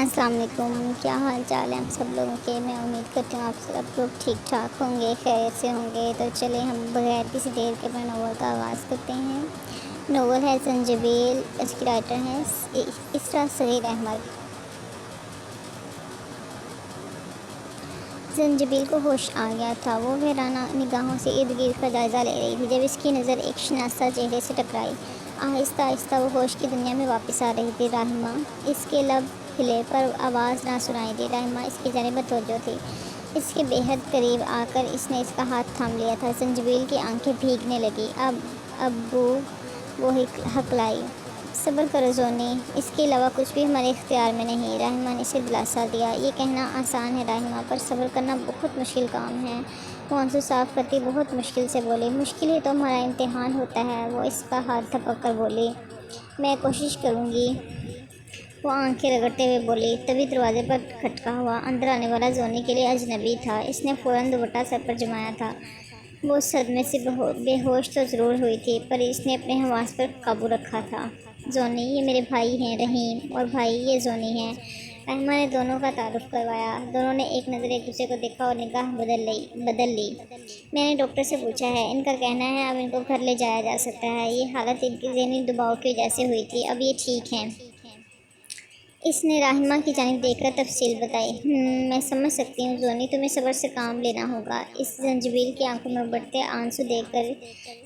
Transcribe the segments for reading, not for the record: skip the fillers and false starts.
السلام علیکم، کیا حال چال ہے آپ سب لوگوں کے؟ میں امید کرتی ہوں آپ سب لوگ ٹھیک ٹھاک ہوں گے، خیر سے ہوں گے۔ تو چلیں ہم بغیر کسی دیر کے اپنے ناول کا آغاز کرتے ہیں۔ ناول ہے زنجبیل، اس کی رائٹر ہیں اسرا صغیر احمد۔ زنجبیل کو ہوش آ گیا تھا، وہ حیرانہ نگاہوں سے ارد گرد کا جائزہ لے رہی تھی جب اس کی نظر ایک شناسا چہرے سے ٹکرائی۔ آہستہ آہستہ وہ ہوش کی دنیا میں واپس آ رہی تھی۔ رحمہ، اس کے لب ہلے پر آواز نہ سنائی دی۔ رحمہ اس کی جانب متوجہ تھی۔ اس کے بے حد قریب آ کر اس نے اس کا ہاتھ تھام لیا تھا۔ زنجبیل کی آنکھیں بھیگنے لگیں۔ ابو، وہ ہکلائی۔ صبر کرو زونی، اس کے علاوہ کچھ بھی ہمارے اختیار میں نہیں۔ رحمہ نے اسے دلاسا دیا۔ یہ کہنا آسان ہے رحمہ، پر صبر کرنا بہت مشکل کام ہے۔ وہ آنسو صاف کرتی بہت مشکل سے بولی۔ مشکل ہی تو ہمارا امتحان ہوتا ہے، وہ اس کا ہاتھ تھپک کر بولی۔ میں کوشش کروں گی، وہ آنکھیں رگڑتے ہوئے بولی۔ تبھی دروازے پر کھٹکا ہوا۔ اندر آنے والا زونی کے لیے اجنبی تھا۔ اس نے فوراً دوپٹہ سر پر جمایا تھا۔ وہ صدمے سے بے ہوش تو ضرور ہوئی تھی، پر اس نے اپنے حواس پر قابو رکھا تھا۔ زونی، یہ میرے بھائی ہیں رحیم، اور بھائی یہ زونی ہیں۔ رحمہ نے دونوں کا تعارف کروایا۔ دونوں نے ایک نظر ایک دوسرے کو دیکھا اور نگاہ بدل لی۔ میں نے ڈاکٹر سے پوچھا ہے، ان کا کہنا ہے اب ان کو گھر لے جایا جا سکتا ہے۔ یہ حالت ان کے ذہنی دباؤ کی وجہ سے ہوئی تھی، اب یہ ٹھیک ہیں۔ اس نے رحمہ کی جانب دیکھ کر تفصیل بتائی۔ میں سمجھ سکتی ہوں زونی، تمہیں صبر سے کام لینا ہوگا۔ اس زنجبیل کی آنکھوں میں بڑھتے آنسو دیکھ کر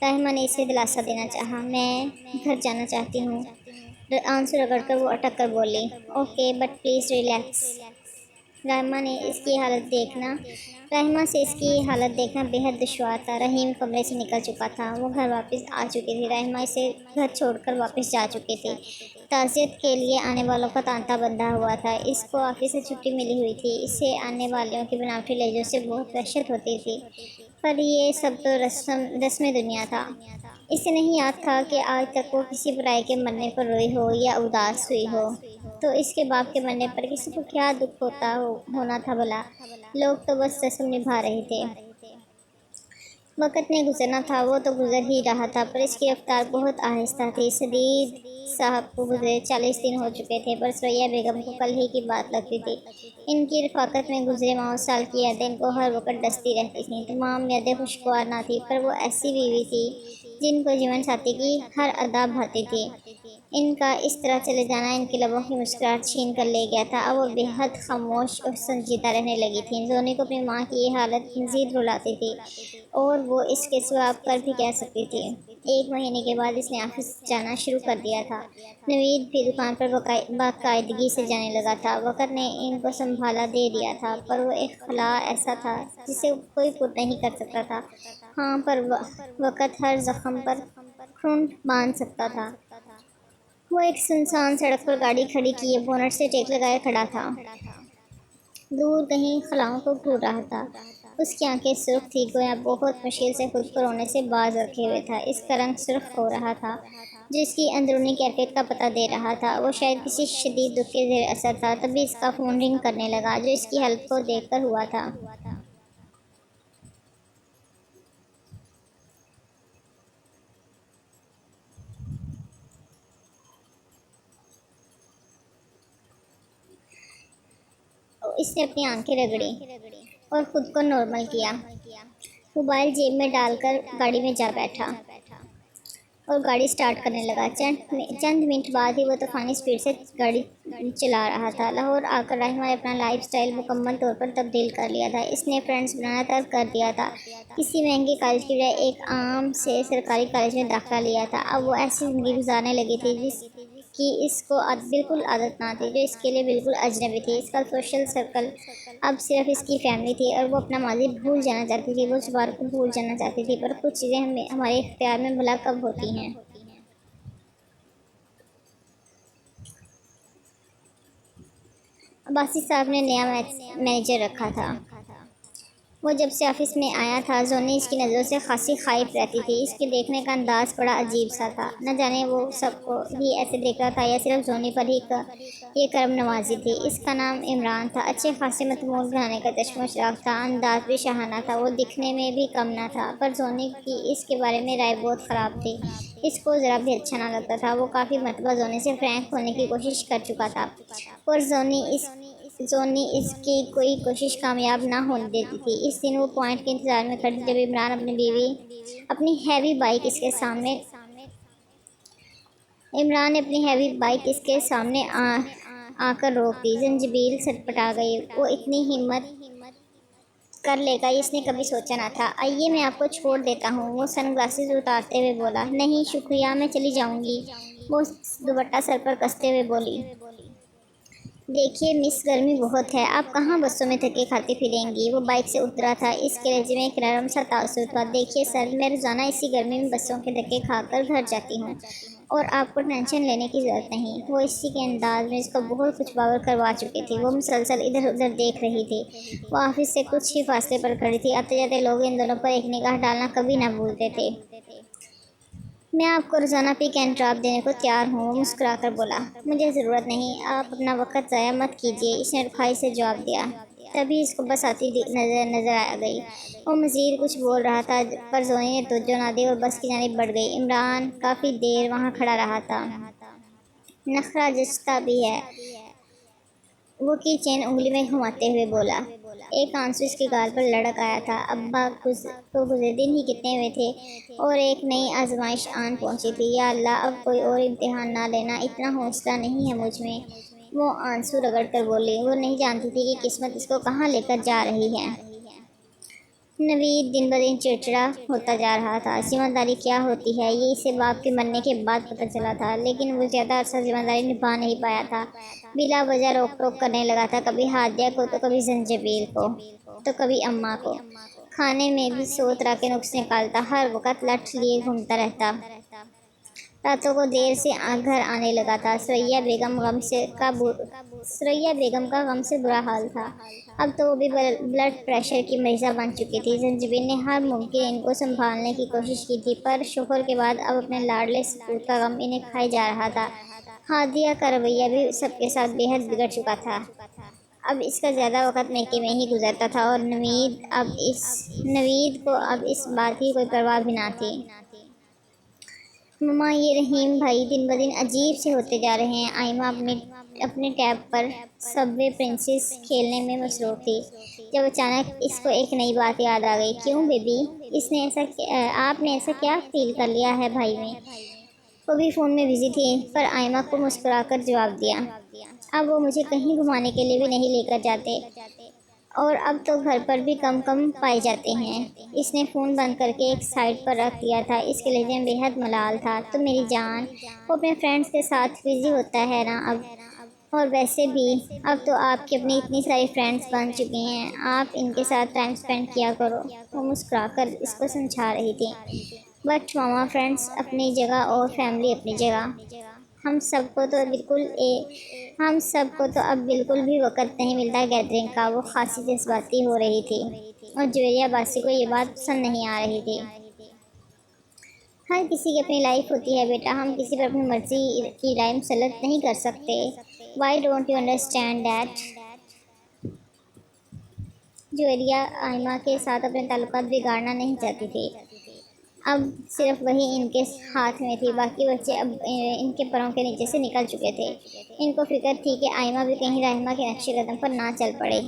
رحمہ نے اسے دلاسا دینا چاہا۔ میں گھر جانا چاہتی ہوں، آنسو رگڑ کر وہ اٹک کر بولی۔ Okay, but please relax. رحمہ سے اس کی حالت دیکھنا بے حد دشوار تھا۔ رحیم کمرے سے نکل چکا تھا، وہ گھر واپس آ چکی تھی۔ رحمہ اسے گھر چھوڑ کر واپس جا چکی تھی۔ تعزیت کے لیے آنے والوں کا تانتا بندھا ہوا تھا۔ اس کو آفس سے چھٹی ملی ہوئی تھی۔ اسے آنے والوں کے بناوٹی لہجوں سے بہت وحشت ہوتی تھی، پر یہ سب تو رسم دنیا تھا۔ اسے نہیں یاد تھا کہ آج تک وہ کسی پرائے کے مرنے پر روئی ہو یا اداس ہوئی ہو۔ تو اس کے باپ کے مرنے پر کسی کو کیا دکھ ہونا تھا بھلا؟ لوگ تو بس رسم نبھا رہے تھے۔ وقت نے گزرنا تھا، وہ تو گزر ہی رہا تھا، پر اس کی رفتار بہت آہستہ تھی۔ سدید صاحب کو گزرے 40 دن ہو چکے تھے، پر ثریا بیگم کو کل ہی کی بات لگتی تھی۔ ان کی رفاقت میں گزرے ماہ و سال کی یادیں ان کو ہر وقت ڈستی رہتی تھیں۔ تمام یادیں خوشگوار نہ تھیں، پر وہ ایسی بیوی تھی جن کو جیون ساتھی کی ہر ادا بھاتی تھی۔ ان کا اس طرح چلے جانا ان کے لبوں کی مسکراہٹ چھین کر لے گیا تھا۔ اب وہ بے حد خاموش اور سنجیدہ رہنے لگی تھیں۔ زونی کو اپنی ماں کی یہ حالت مزید رلاتی تھی، اور وہ اس کے سوا اب کر بھی کیا سکتی تھی۔ 1 مہینے کے بعد اس نے آفس جانا شروع کر دیا تھا۔ نوید بھی دکان پر باقاعدگی سے جانے لگا تھا۔ وقت نے ان کو سنبھالا دے دیا تھا، پر وہ ایک خلا ایسا تھا جسے کوئی پر نہیں کر سکتا تھا۔ ہاں، پر وقت ہر زخم پر کھرونٹ باندھ سکتا تھا۔ وہ ایک سنسان سڑک پر گاڑی کھڑی کیے بونٹ سے ٹیک لگائے کھڑا تھا۔ دور کہیں خلاؤں کو گھور رہا تھا۔ اس کی آنکھیں سرخ تھیں، گویا بہت مشکل سے خود کو رونے سے باز رکھے ہوئے تھا۔ اس کا رنگ سرخ ہو رہا تھا، جو اس کی اندرونی کیفیت کا پتہ دے رہا تھا۔ وہ شاید کسی شدید دکھ کے زیر اثر تھا۔ تبھی اس کا فون رنگ کرنے لگا، جو اس کی حالت کو دیکھ کر ہوا تھا۔ اس نے اپنی آنکھیں رگڑیں اور خود کو نارمل کیا۔ موبائل جیب میں ڈال کر گاڑی میں جا بیٹھا اور گاڑی سٹارٹ کرنے لگا۔ چند منٹ بعد ہی وہ طوفانی سپیڈ سے گاڑی چلا رہا تھا۔ لاہور آ کر رحمہ نے اپنا لائف سٹائل مکمل طور پر تبدیل کر لیا تھا۔ اس نے فرینڈز بنانا ترک کر دیا تھا، کسی مہنگے کالج کی بجائے ایک عام سے سرکاری کالج میں داخلہ لیا تھا۔ اب وہ ایسی زندگی گزارنے لگی تھی جس کی اس کو بالکل عادت نہ تھی، جو اس کے لیے بالکل اجنبی تھی۔ اس کا سوشل سرکل اب صرف اس کی فیملی تھی، اور وہ اپنا ماضی بھول جانا چاہتی تھی۔ وہ اس بار کو بھول جانا چاہتی تھی، پر کچھ چیزیں ہمارے اختیار میں بھلا کب ہوتی ہیں۔ عباسی صاحب نے نیا مینیجر رکھا تھا۔ وہ جب سے آفس میں آیا تھا زونی اس کی نظروں سے خاصی خائف رہتی تھی۔ اس کے دیکھنے کا انداز بڑا عجیب سا تھا، نہ جانے وہ سب کو ہی ایسے دیکھ رہا تھا یا صرف زونی پر ہی یہ کرم نوازی تھی۔ اس کا نام عمران تھا، اچھے خاصے متمول گھرانے کا چشم و چراغ تھا، انداز بھی شاہانہ تھا، وہ دکھنے میں بھی کم نہ تھا، پر زونی کی اس کے بارے میں رائے بہت خراب تھی۔ اس کو ذرا بھی اچھا نہ لگتا تھا۔ وہ کافی مرتبہ زونی سے فرینک ہونے کی کوشش کر چکا تھا اور زونی اس کی کوئی کوشش کامیاب نہ ہونے دیتی تھی۔ اس دن وہ پوائنٹ کے انتظار میں کھڑی جب عمران نے اپنی ہیوی بائک اس کے سامنے آ کر روک دی۔ زنجبیل سٹپٹا گئی۔ وہ اتنی ہمت کر لے گا اس نے کبھی سوچا نہ تھا۔ آئیے میں آپ کو چھوڑ دیتا ہوں، وہ سن گلاسز اتارتے ہوئے بولا۔ نہیں شکریہ، میں چلی جاؤں گی، وہ دوپٹہ سر پر کستے ہوئے بولی۔ دیکھیے مس، گرمی بہت ہے، آپ کہاں بسوں میں دھکے کھاتی پھریں گی؟ وہ بائک سے اترا تھا، اس کے لہجے میں ایک نرم سا تاثر تھا۔ دیکھیے سر، میں روزانہ اسی گرمی میں بسوں کے دھکے کھا کر گھر جاتی ہوں اور آپ کو ٹینشن لینے کی ضرورت نہیں۔ وہ اسی کے انداز میں اس کو بہت کچھ باور کروا چکی تھی۔ وہ مسلسل ادھر ادھر دیکھ رہی تھی۔ وہ آفس سے کچھ ہی فاصلے پر کھڑی تھی۔ آتے جاتے لوگ ان دونوں پر ایک نگاہ ڈالنا کبھی نہ بھولتے تھے۔ میں آپ کو روزانہ پک اینڈ ڈراپ دینے کو تیار ہوں، وہ مسکرا کر بولا۔ مجھے ضرورت نہیں، آپ اپنا وقت ضائع مت کیجیے، اس نے رکھائی سے جواب دیا۔ تبھی اس کو بس آتی نظر آ گئی۔ وہ مزید کچھ بول رہا تھا پر زونی نے توجہ نہ دی اور بس کی جانب بڑھ گئی۔ عمران کافی دیر وہاں کھڑا رہا تھا۔ نخرہ جچتا بھی ہے، وہ کی چین انگلی میں گھماتے ہوئے بولا۔ ایک آنسو اس کے گال پر لڑک آیا تھا۔ ابا کو گزرے دن ہی کتنے ہوئے تھے اور ایک نئی آزمائش آن پہنچی تھی۔ یا اللہ، اب کوئی اور امتحان نہ لینا، اتنا حوصلہ نہیں ہے مجھ میں، وہ آنسو رگڑ کر بولی۔ وہ نہیں جانتی تھی کہ قسمت اس کو کہاں لے کر جا رہی ہے۔ نوید دن بدن چڑچڑا ہوتا جا رہا تھا۔ ذمہ داری کیا ہوتی ہے یہ اسے باپ کے مرنے کے بعد پتہ چلا تھا، لیکن وہ زیادہ عرصہ ذمہ داری نبھا نہیں پایا تھا۔ بلا وجہ روک ٹوک کرنے لگا تھا، کبھی ہادیہ کو تو کبھی زنجبیل کو تو کبھی اماں کو۔ کھانے میں بھی 100 طرح کے نقص نکالتا، ہر وقت لٹھ لیے گھومتا رہتا۔ راتوں کو دیر سے گھر آنے لگا تھا۔ سریا بیگم کا غم سے برا حال تھا۔ اب تو وہ بھی بلڈ پریشر کی مریضہ بن چکی تھی۔ زنجبیل نے ہر ممکن ان کو سنبھالنے کی کوشش کی تھی، پر شوہر کے بعد اب اپنے لاڈلے سپوت کا غم انہیں کھائے جا رہا تھا۔ ہادیہ کا رویہ بھی سب کے ساتھ بے حد بگڑ چکا تھا۔ اب اس کا زیادہ وقت میکے میں ہی گزرتا تھا اور نوید کو اب اس بات کی کوئی پرواہ بھی نہ تھی۔ مما، یہ رحیم بھائی دن بدن عجیب سے ہوتے جا رہے ہیں۔ آئمہ اپنے ٹیب پر سب وے پرنسس کھیلنے میں مصروف تھی جب اچانک اس کو ایک نئی بات یاد آ گئی۔ کیوں بیبی، آپ نے ایسا کیا فیل کر لیا ہے بھائی میں؟ وہ بھی فون میں بزی تھی، پر آئمہ کو مسکرا کر جواب دیا۔ اب وہ مجھے کہیں گھمانے کے لیے بھی نہیں لے کر جاتے اور اب تو گھر پر بھی کم پائے جاتے ہیں۔ اس نے فون بند کر کے ایک سائڈ پر رکھ دیا تھا۔ اس کے لہجے میں بے حد ملال تھا۔ تو میری جان، وہ اپنے فرینڈز کے ساتھ بزی ہوتا ہے نا اب، اور ویسے بھی اب تو آپ کی اپنی اتنی ساری فرینڈز بن چکی ہیں، آپ ان کے ساتھ ٹائم سپینڈ کیا کرو، وہ مسکرا کر اس کو سمجھا رہی تھی۔ بٹ ماما، فرینڈز اپنی جگہ اور فیملی اپنی جگہ، ہم سب کو تو اب بالکل بھی وقت نہیں ملتا گیدرنگ کا۔ وہ خاصی جذباتی ہو رہی تھی اور جویریہ باسی کو یہ بات پسند نہیں آ رہی تھی۔ ہر کسی کی اپنی لائف ہوتی ہے بیٹا، ہم کسی پر اپنی مرضی کی رائے مسلط نہیں کر سکتے۔ Why don't you understand that? Javeria آئمہ کے ساتھ اپنے تعلقات بگاڑنا نہیں چاہتی تھی۔ اب صرف وہی ان کے ہاتھ میں تھی، باقی بچے اب ان کے پروں کے نیچے سے نکل چکے تھے۔ ان کو فکر تھی کہ آئمہ بھی کہیں رحمہ کے نقش قدم پر نہ چل پڑے۔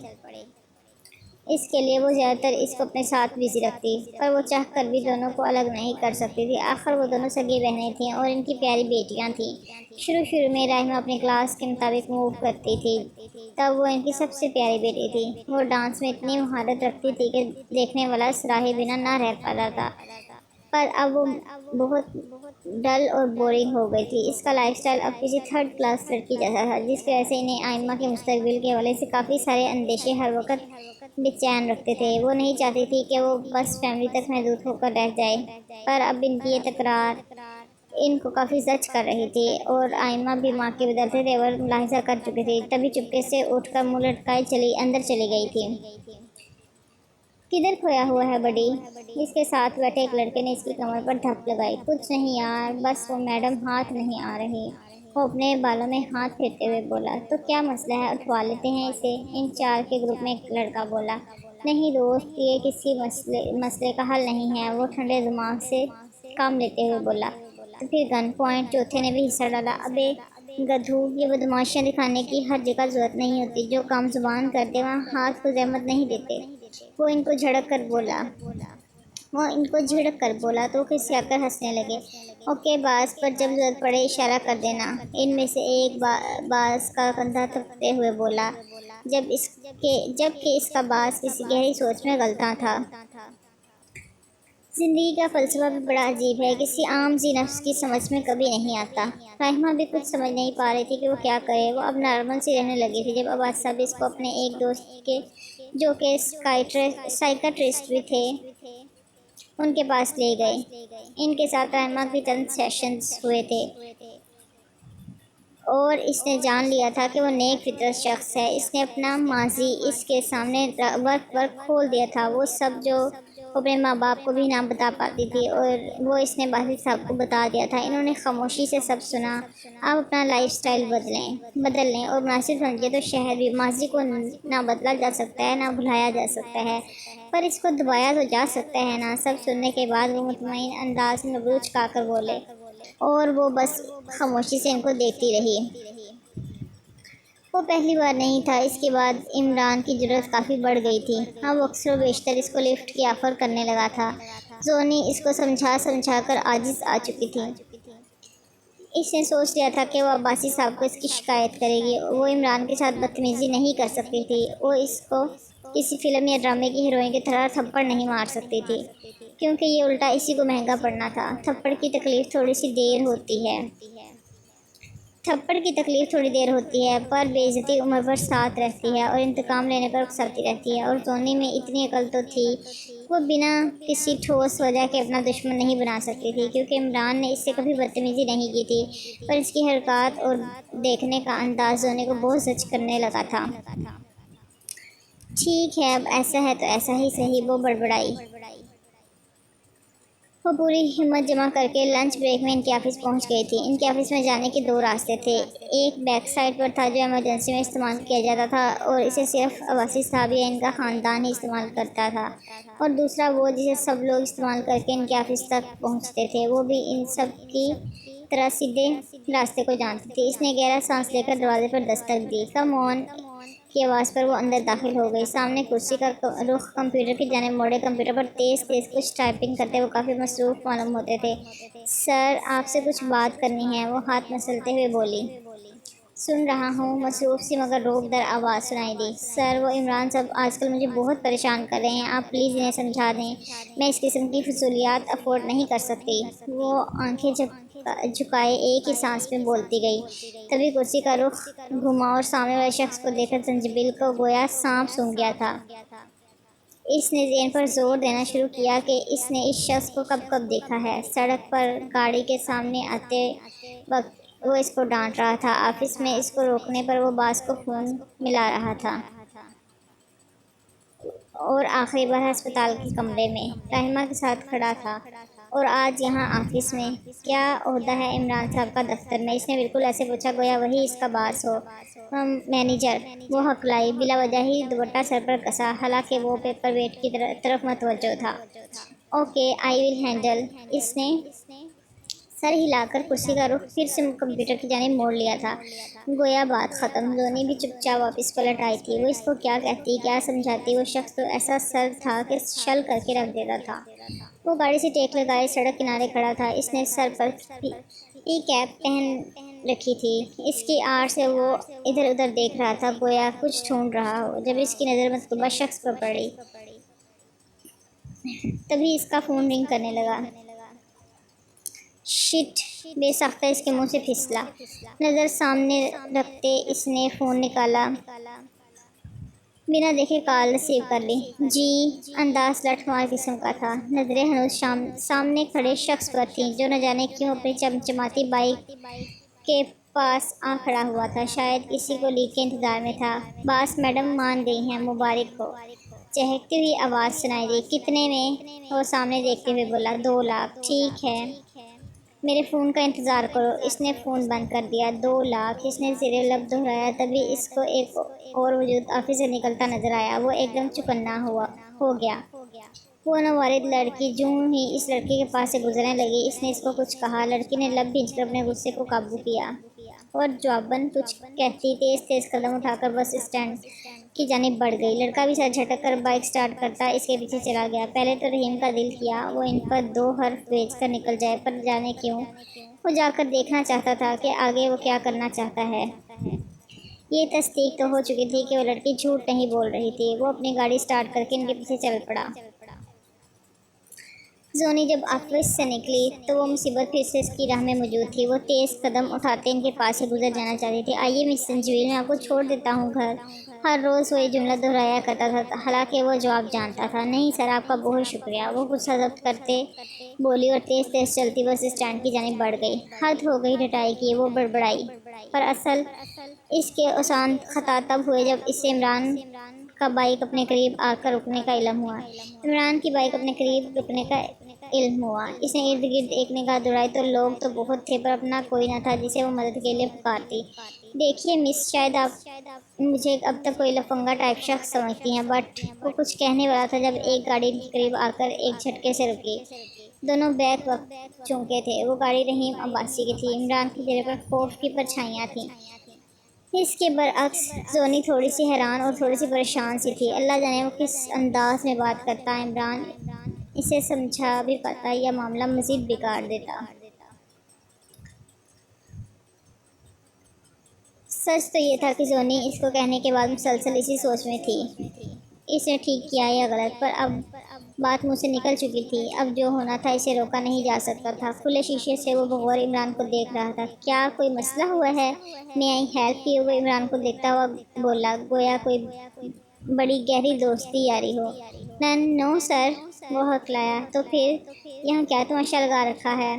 اس کے لیے وہ زیادہ تر اس کو اپنے ساتھ بزی رکھتی، پر وہ چاہ کر بھی دونوں کو الگ نہیں کر سکتی تھی۔ آخر وہ دونوں سگی بہنیں تھیں اور ان کی پیاری بیٹیاں تھیں۔ شروع میں رحمہ اپنی کلاس کے مطابق موو کرتی تھی، تب وہ ان کی سب سے پیاری بیٹی تھی۔ وہ ڈانس میں اتنی مہارت رکھتی تھی کہ دیکھنے والا سراہے بنا نہ رہ پاتا تھا، پر اب وہ بہت ڈل اور بورنگ ہو گئی تھی۔ اس کا لائف سٹائل اب کسی تھرڈ کلاس لڑکی جیسا تھا، جس کی وجہ سے انہیں آئمہ کے مستقبل کے حوالے سے کافی سارے اندیشے ہر وقت بے چین رکھتے تھے۔ وہ نہیں چاہتی تھی کہ وہ بس فیملی تک محدود ہو کر رہ جائے، پر اب ان کی یہ تکرار ان کو کافی زچ کر رہی تھی اور آئمہ بھی ماں کے بدلتے تیور ملاحظہ کر چکی تھی۔ تبھی چپکے سے اٹھ کر منہ لٹکائے اندر چلی گئی تھی۔ کدھر کھویا ہوا ہے بڑی؟ اس کے ساتھ بیٹھے ایک لڑکے نے اس کی کمر پر دھپ لگائی۔ کچھ نہیں یار، بس وہ میڈم ہاتھ نہیں آ رہی۔ وہ اپنے بالوں میں ہاتھ پھیرتے ہوئے بولا۔ تو کیا مسئلہ ہے، اٹھوا لیتے ہیں اسے، ان چار کے گروپ میں ایک لڑکا بولا۔ نہیں دوست، یہ کسی مسئلے کا حل نہیں ہے، وہ ٹھنڈے دماغ سے کام لیتے ہوئے بولا۔ تو پھر گن پوائنٹ چوتھے نے بھی حصہ ڈالا۔ ابے گدھو، یہ بدماشیاں دکھانے کی ہر جگہ ضرورت نہیں ہوتی، جو کام زبان کرتے وہاں ہاتھ کو زحمت نہیں دیتے۔ وہ ان کو جھڑک کر بولا تو کھسیا کر ہنسنے لگے۔ اوکے باز، پر جب ضرورت پڑے اشارہ کر دینا۔ ان میں سے ایک باز کا کندھا تھپتے ہوئے بولا، جب کہ اس کا باز کسی گہری سوچ میں غلطاں تھا۔ زندگی کا فلسفہ بھی بڑا عجیب ہے، کسی عام ذی نفس کی سمجھ میں کبھی نہیں آتا۔ رحمہ بھی کچھ سمجھ نہیں پا رہی تھی کہ وہ کیا کرے۔ وہ اب نارمل سی رہنے لگی تھی جب عباس صاحب اس کو اپنے ایک دوست کے جو کہ سائیکٹرسٹ بھی تھے ان کے پاس لے گئے۔ ان کے ساتھ رحمہ کے چند سیشنز ہوئے تھے اور اس نے جان لیا تھا کہ وہ نیک فطرت شخص ہے۔ اس نے اپنا ماضی اس کے سامنے ورق کھول دیا تھا، وہ سب جو وہ اپنے ماں باپ کو بھی نہ بتا پاتی تھی، اور وہ اس نے باسط صاحب کو بتا دیا تھا۔ انہوں نے خاموشی سے سب سنا۔ آپ اپنا لائف سٹائل بدل لیں اور مناسب سمجھے تو شہر بھی۔ ماضی کو نہ بدلا جا سکتا ہے، نہ بھلایا جا سکتا ہے، پر اس کو دبایا تو جا سکتا ہے نا۔ سب سننے کے بعد وہ مطمئن انداز میں مبروچ چکا کر بولے، اور وہ بس خاموشی سے ان کو دیکھتی رہی۔ وہ پہلی بار نہیں تھا۔ اس کے بعد عمران کی ضرورت کافی بڑھ گئی تھی۔ اب وہ اکثر و بیشتر اس کو لفٹ کی آفر کرنے لگا تھا۔ زونی اس کو سمجھا کر عاجز آ چکی تھی۔ اس نے سوچ لیا تھا کہ وہ عباسی صاحب کو اس کی شکایت کرے گی۔ وہ عمران کے ساتھ بدتمیزی نہیں کر سکتی تھی، وہ اس کو کسی فلم یا ڈرامے کی ہیروئن کی طرح تھپڑ نہیں مار سکتی تھی، کیونکہ یہ الٹا اسی کو مہنگا پڑنا تھا۔ تھپڑ کی تکلیف تھوڑی دیر ہوتی ہے، پر بے عزتی عمر بھر ساتھ رہتی ہے اور انتقام لینے پر اکساتی رہتی ہے۔ اور زونی میں اتنی عقل تو تھی، وہ بنا کسی ٹھوس وجہ کے اپنا دشمن نہیں بنا سکتی تھی، کیونکہ عمران نے اس سے کبھی بدتمیزی نہیں کی تھی، پر اس کی حرکات اور دیکھنے کا انداز زونی کو بہت زچ کرنے لگا تھا۔ ٹھیک ہے، اب ایسا ہے تو ایسا ہی صحیح، وہ بڑبڑائی۔ وہ پوری ہمت جمع کر کے لنچ بریک میں ان کے آفس پہنچ گئی تھی۔ ان کے آفس میں جانے کے دو راستے تھے۔ ایک بیک سائڈ پر تھا جو ایمرجنسی میں استعمال کیا جاتا تھا اور اسے صرف عباسی صاحب یا ان کا خاندان ہی استعمال کرتا تھا، اور دوسرا وہ جسے سب لوگ استعمال کر کے ان کے آفس تک پہنچتے تھے۔ وہ بھی ان سب کی طرح سیدھے راستے کو جانتی تھی۔ اس نے گہرا سانس لے کر دروازے پر دستک دی۔ کم آن کی آواز پر وہ اندر داخل ہو گئی۔ سامنے کرسی کا رخ کمپیوٹر کی جانب موڑے، کمپیوٹر پر تیز کچھ ٹائپنگ کرتے وہ کافی مصروف معلوم ہوتے تھے۔ سر، آپ سے کچھ بات کرنی ہے، وہ ہاتھ مسلتے ہوئے بولی۔ سن رہا ہوں، مصروف سی مگر روک در آواز سنائی دی۔ سر، وہ عمران صاحب آج کل مجھے بہت پریشان کر رہے ہیں، آپ پلیز انہیں سمجھا دیں، میں اس قسم کی فضولیات افورڈ نہیں کر سکتی۔ وہ آنکھیں جھکائے ایک ہی سانس میں بولتی گئی۔ تبھی کرسی کا رخ گھما اور سامنے والے شخص کو دیکھ کر زنجبیل کو گویا سانپ سونگھ گیا تھا۔ اس نے ذہن پر زور دینا شروع کیا کہ اس نے اس شخص کو کب دیکھا ہے۔ سڑک پر گاڑی کے سامنے آتے وقت وہ اس کو ڈانٹ رہا تھا، آفس میں اس کو روکنے پر وہ باس کو فون ملا رہا تھا، اور آخری بار ہسپتال کے کمرے میں رحمہ کے ساتھ کھڑا تھا، اور آج یہاں آفس میں۔ کیا عہدہ ہے عمران صاحب کا دفتر میں؟ اس نے بالکل ایسے پوچھا گویا وہی اس کا باس ہو۔ مینیجر، وہ ہکلائی۔ بلا وجہ ہی دوپٹہ سر پر کسا، حالانکہ وہ پیپر ویٹ کی طرف متوجہ تھا۔ Okay, I will handle. اس نے سر ہلا کر کرسی کا رخ پھر سے کمپیوٹر کی جانب موڑ لیا تھا، گویا بات ختم۔ زونی بھی چپ چاپ واپس پلٹ آئی تھی۔ وہ اس کو کیا کہتی، کیا سمجھاتی؟ وہ شخص تو ایسا سر تھا کہ شل کر کے رکھ دیتا تھا۔ وہ گاڑی سے ٹیک لگائے سڑک کنارے کھڑا تھا۔ اس نے سر پر پی کیپ پہن رکھی تھی۔ اس کی آڑ سے وہ ادھر ادھر دیکھ رہا تھا، گویا کچھ ڈھونڈ رہا ہو۔ جب اس کی نظر مطلوبہ شخص پر پڑی، تبھی اس کا فون رنگ کرنے لگا۔ شٹ! بے ساختہ اس کے منہ سے پھسلا۔ نظر سامنے رکھتے اس نے فون نکالا، بنا دیکھے کال ریسیو کر لی۔ جی؟ انداز لٹھ مار قسم کا تھا۔ نظریں ہنوز سامنے کھڑے شخص پر تھیں جو نہ جانے کیوں اپنی چمچماتی بائک کے پاس آ کھڑا ہوا تھا، شاید کسی کو لیڈ کے انتظار میں تھا۔ باس میڈم مان گئی ہیں، مبارک ہو۔ چہکتی ہوئی آواز سنائی دی۔ کتنے میں؟ وہ سامنے دیکھتے ہوئے بولا۔ 2 لاکھ۔ ٹھیک ہے، میرے فون کا انتظار کرو۔ اس نے فون بند کر دیا۔ 2 لاکھ، اس نے زیر لب دہرایا۔ تبھی اس کو ایک اور وجود آفس سے نکلتا نظر آیا۔ وہ ایک دم چوکنا ہو گیا۔ وہ نوارد لڑکی جوں ہی اس لڑکے کے پاس سے گزرنے لگی، اس نے اس کو کچھ کہا۔ لڑکی نے لب بھینچ کر اپنے غصے کو قابو کیا اور جواباً کچھ کہتی تیز قدم اٹھا کر بس اسٹینڈ کی جانب بڑھ گئی۔ لڑکا بھی سر جھٹک کر بائک سٹارٹ کرتا اس کے پیچھے چلا گیا۔ پہلے تو رحیم کا دل کیا وہ ان پر 2 حرف بھیج کر نکل جائے، پر جانے کیوں وہ جا کر دیکھنا چاہتا تھا کہ آگے وہ کیا کرنا چاہتا ہے۔ یہ تصدیق تو ہو چکی تھی کہ وہ لڑکی جھوٹ نہیں بول رہی تھی۔ وہ اپنی گاڑی سٹارٹ کر کے ان کے پیچھے چل پڑا۔ زونی جب آفس سے نکلی تو وہ مصیبت پھر سے اس کی راہ میں موجود تھی۔ وہ تیز قدم اٹھاتے ان کے پاس سے گزر جانا چاہتی تھی۔ آئیے مس سنجیوی، میں آپ کو چھوڑ دیتا ہوں گھر۔ ہر روز وہ یہ جملہ دہرایا کرتا تھا، حالانکہ وہ جواب جانتا تھا۔ نہیں سر، آپ کا بہت شکریہ، وہ غصہ ضبط کرتے بولی اور تیز چلتی بس اسٹینڈ کی جانب بڑھ گئی۔ حد ہو گئی ڈٹائی کی، وہ بڑبڑائی۔ پر اصل اس کے اوسان خطا تب ہوئے جب اس سے عمران کا بائک اپنے قریب آ کر رکنے کا علم ہوا۔ عمران کی بائک اپنے قریب رکنے کا علم ہوا۔ اس نے ارد گرد ایک نگاہ دوڑائی تو لوگ تو بہت تھے، پر اپنا کوئی نہ تھا جسے وہ مدد کے لیے پکارتی۔ دیکھیے مس، شاید آپ مجھے اب تک کوئی لفنگا ٹائپ شخص سمجھتی ہیں، بٹ وہ کچھ کہنے والا تھا جب ایک گاڑی ان کے قریب آ کر ایک جھٹکے سے رکی۔ دونوں بیک وقت چونکے تھے۔ وہ گاڑی رحیم عباسی کی تھی۔ عمران کے چہرے پر خوف کی پرچھائیاں تھیں۔ اس کے برعکس زونی تھوڑی سی حیران اور تھوڑی سی پریشان سی تھی۔ اللہ جانے وہ کس انداز میں بات کرتا۔ عمران اسے سمجھا بھی پاتا یا معاملہ مزید بگاڑ دیتا۔ سچ تو یہ تھا کہ زونی اس کو کہنے کے بعد مسلسل اسی سوچ میں تھی، اس نے ٹھیک کیا یا غلط، پر اب بات منہ سے نکل چکی تھی۔ اب جو ہونا تھا اسے روکا نہیں جا سکتا تھا۔ کھلے شیشے سے وہ بغور عمران کو دیکھ رہا تھا۔ کیا کوئی مسئلہ ہوا ہے؟ میں آئی ہیلپ یو؟ وہ عمران کو دیکھتا ہوا بولا، گویا کوئی بڑی گہری دوستی یاری ہو۔ نو سر، وہ ہکلایا۔ تو پھر یہاں کیا تماشا لگا رکھا ہے؟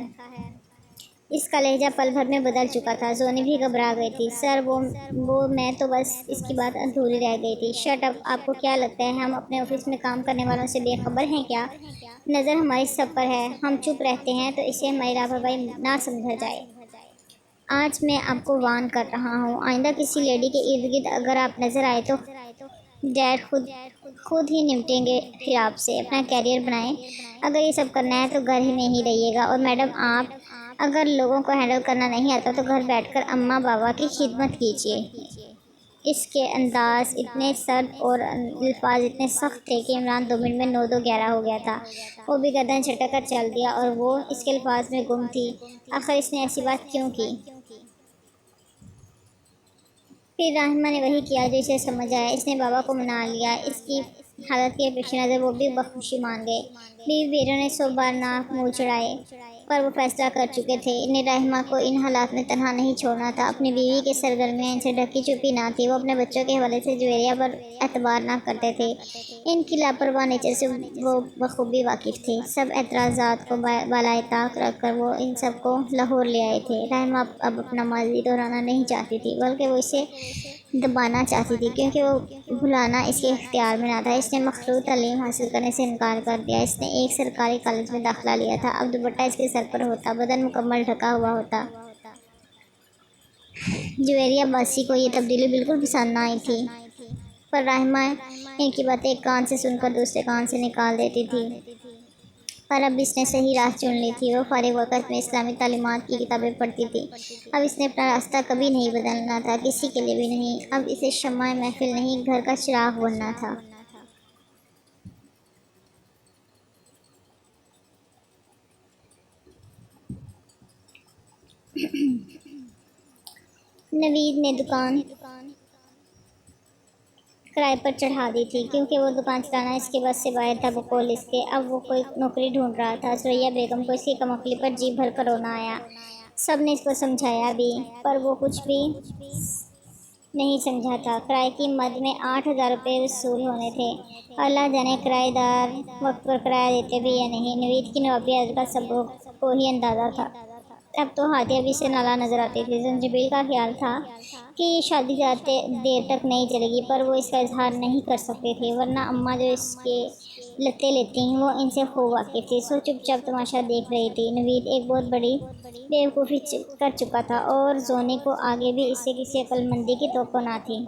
اس کا لہجہ پل بھر میں بدل چکا تھا۔ زونی بھی گھبرا گئی تھی۔ سر وہ میں تو بس، اس کی بات ادھوری رہ گئی تھی۔ شٹ اپ، آپ کو کیا لگتا ہے ہم اپنے آفس میں کام کرنے والوں سے بے خبر ہیں کیا؟ نظر ہماری سب پر ہے، ہم چپ رہتے ہیں تو اسے ہماری لاپرواہی نہ سمجھا جائے۔ آج میں آپ کو وارن کر رہا ہوں، آئندہ کسی لیڈی کے ارد گرد اگر آپ نظر آئے تو ڈیڈ خود ہی نمٹیں گے پھر آپ سے۔ اپنا کیریئر بنائیں، اگر یہ سب کرنا ہے تو گھر ہی میں ہی رہیے گا۔ اور میڈم، آپ اگر لوگوں کو ہینڈل کرنا نہیں آتا تو گھر بیٹھ کر اماں بابا کی خدمت کیجیے۔ اس کے انداز اتنے سرد اور الفاظ اتنے سخت تھے کہ عمران 2 منٹ میں 9-2-11 ہو گیا تھا۔ وہ بھی گردن جھٹک کر چل دیا اور وہ اس کے الفاظ میں گم تھی۔ آخر اس نے ایسی بات کیوں کی؟ پھر راہمہ نے وہی کیا جو اسے سمجھ آیا۔ اس نے بابا کو منا لیا۔ اس کی حالت کے پیش نظر وہ بھی بخوشی مان گئے۔ بیوی بیٹوں نے 100 بار ناک منہ چڑھائے، پر وہ فیصلہ کر چکے تھے، انہیں راہمہ کو ان حالات میں تنہا نہیں چھوڑنا تھا۔ اپنی بیوی کی سرگرمیاں ان سے ڈھکی چھپی نہ تھی۔ وہ اپنے بچوں کے حوالے سے جویریہ پر اعتبار نہ کرتے تھے۔ ان کی لاپرواہ نیچر سے وہ بخوبی واقف تھے۔ سب اعتراضات کو بالائے طاق رکھ کر وہ ان سب کو لاہور لے آئے تھے۔ راہمہ اب اپنا ماضی دہرانا نہیں چاہتی تھی، بلکہ وہ اسے دبانا چاہتی تھی، کیونکہ وہ بھلانا اس کے اختیار میں نہ تھا۔ اس نے مخلوط تعلیم حاصل کرنے سے انکار کر دیا۔ اس نے ایک سرکاری کالج میں داخلہ لیا تھا۔ اب دوپٹہ اس کے سر پر ہوتا، بدن مکمل ڈھکا ہوا ہوتا۔ جویریہ باسی کو یہ تبدیلی بالکل پسند نہ آئی تھی، پر راہمہ ان کی باتیں ایک کان سے سن کر دوسرے کان سے نکال دیتی تھی۔ پر اب اس نے صحیح راہ چن لی تھی۔ وہ فارغ وقت میں اسلامی تعلیمات کی کتابیں پڑھتی تھی۔ اب اس نے اپنا راستہ کبھی نہیں بدلنا تھا، کسی کے لیے بھی نہیں۔ اب اسے شمع محفل نہیں، گھر کا چراغ بننا تھا۔ نوید نے دکان کرائے پر چڑھا دی تھی، کیونکہ وہ دکان چلانا اس کے بس سے باہر تھا بقول اس کے۔ اب وہ کوئی نوکری ڈھونڈ رہا تھا۔ ثریا بیگم کو اس کی کم عقلی پر جی بھر کر رونا آیا۔ سب نے اس کو سمجھایا بھی، پر وہ کچھ بھی نہیں سمجھا تھا۔ کرائے کی مد میں 8,000 روپے وصول ہونے تھے۔ اللہ جانے کرائے دار وقت پر کرایہ دیتے بھی یا نہیں۔ نوید کی نوابی عادت کا سب کو ہی اندازہ تھا۔ اب تو ہادیہ بھی سے نالا نظر آتی تھی۔ زنجبیل کا خیال تھا کہ یہ شادی زیادہ دیر تک نہیں چلے گی، پر وہ اس کا اظہار نہیں کر سکتے تھے، ورنہ اماں جو اس کے لتے لیتی ہیں وہ ان سے خوب واقف تھی۔ سو چپ چاپ تماشا دیکھ رہی تھی۔ نوید ایک بہت بڑی بیوقوفی کر چکا تھا اور زونی کو آگے بھی اس سے کسی عقل مندی کی توقع نہ تھی۔